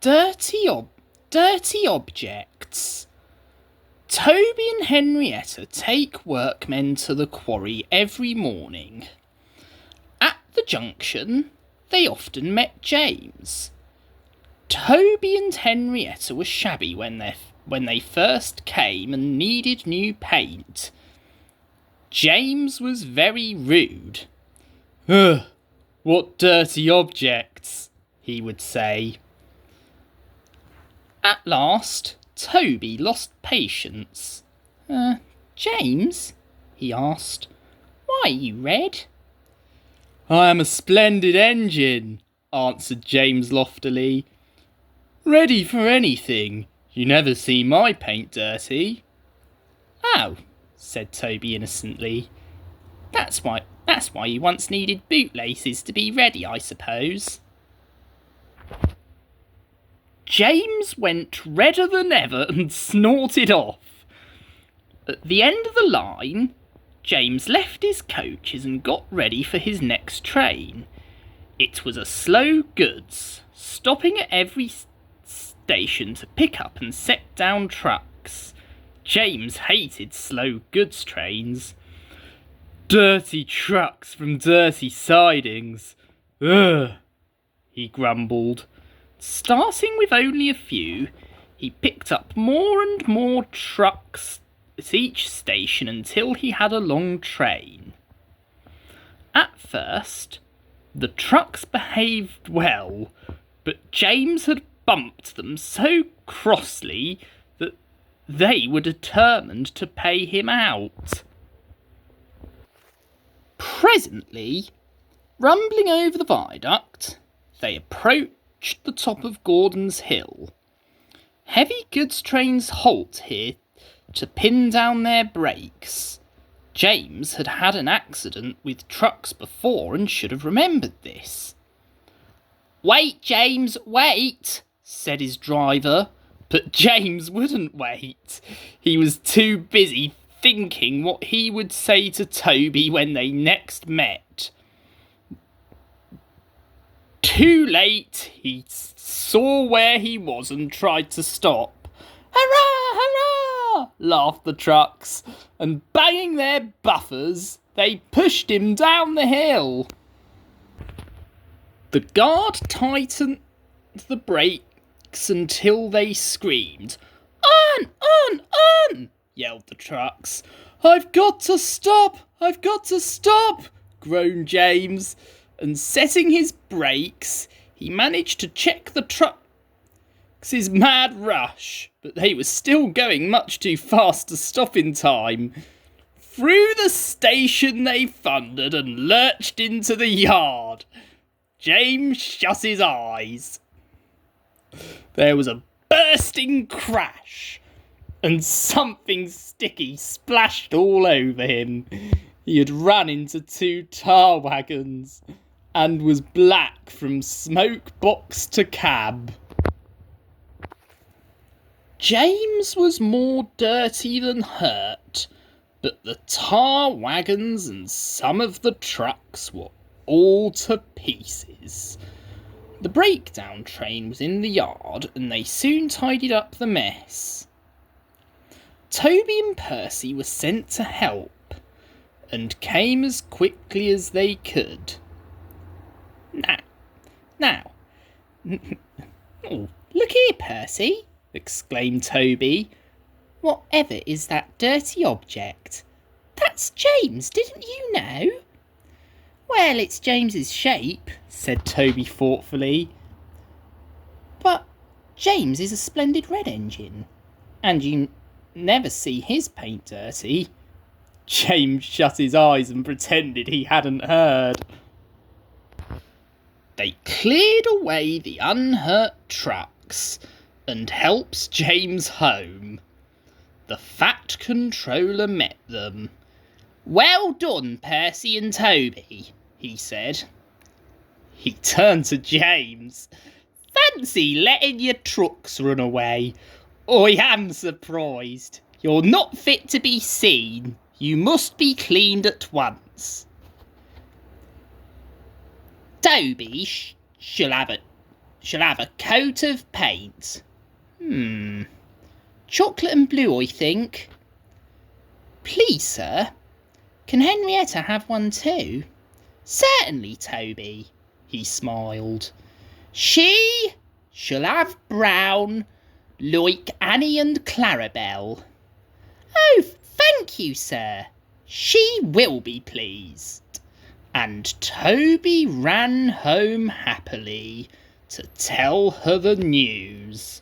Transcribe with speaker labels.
Speaker 1: Dirty dirty objects. Toby and Henrietta take workmen to the quarry every morning. At the junction, they often met James. Toby and Henrietta were shabby when they first came and needed new paint. James was very rude. "Ugh, what dirty objects," he would say. At last, Toby lost patience. James," he asked, "why are you red?" "I am a splendid engine," answered James loftily. "Ready for anything. You never see my paint dirty." "Oh," said Toby innocently. That's why you once needed bootlaces to be ready, I suppose." James went redder than ever and snorted off. At the end of the line, James left his coaches and got ready for his next train. It was a slow goods, stopping at every station to pick up and set down trucks. James hated slow goods trains. "Dirty trucks from dirty sidings. Ugh," he grumbled. Starting with only a few, he picked up more and more trucks at each station until he had a long train. At first, the trucks behaved well, but James had bumped them so crossly that they were determined to pay him out. Presently, rumbling over the viaduct, they approached the top of Gordon's Hill. Heavy goods trains halt here to pin down their brakes. James had had an accident with trucks before and should have remembered this. "Wait, James, wait," said his driver, but James wouldn't wait. He was too busy thinking what he would say to Toby when they next met. Too late, he saw where he was and tried to stop. "Hurrah, hurrah!" laughed the trucks, and banging their buffers, they pushed him down the hill. The guard tightened the brakes until they screamed. "On, on, on!" yelled the trucks. "I've got to stop! I've got to stop!" groaned James. And setting his brakes, he managed to check the trucks' mad rush, but they were still going much too fast to stop in time. Through the station they thundered and lurched into the yard. James shut his eyes. There was a bursting crash, and something sticky splashed all over him. He had run into 2 tar wagons and was black from smoke box to cab. James was more dirty than hurt, but the tar wagons and some of the trucks were all to pieces. The breakdown train was in the yard, and they soon tidied up the mess. Toby and Percy were sent to help, and came as quickly as they could. Now, oh, look here, Percy, exclaimed Toby. "Whatever is that dirty object?" "That's James, didn't you know?" "Well, it's James's shape," said Toby thoughtfully. "But James is a splendid red engine, and you never see his paint dirty." James shut his eyes and pretended he hadn't heard. They cleared away the unhurt trucks and helped James home. The fat controller met them. "Well done, Percy and Toby," he said. He turned to James. "Fancy letting your trucks run away. I am surprised. You're not fit to be seen. You must be cleaned at once." Toby shall have shall have a coat of paint. Chocolate and blue, I think. Please, sir, can Henrietta have one too? Certainly, Toby, he smiled. She shall have brown, like Annie and Clarabelle. Oh, thank you, sir. She will be pleased. And Toby ran home happily to tell her the news.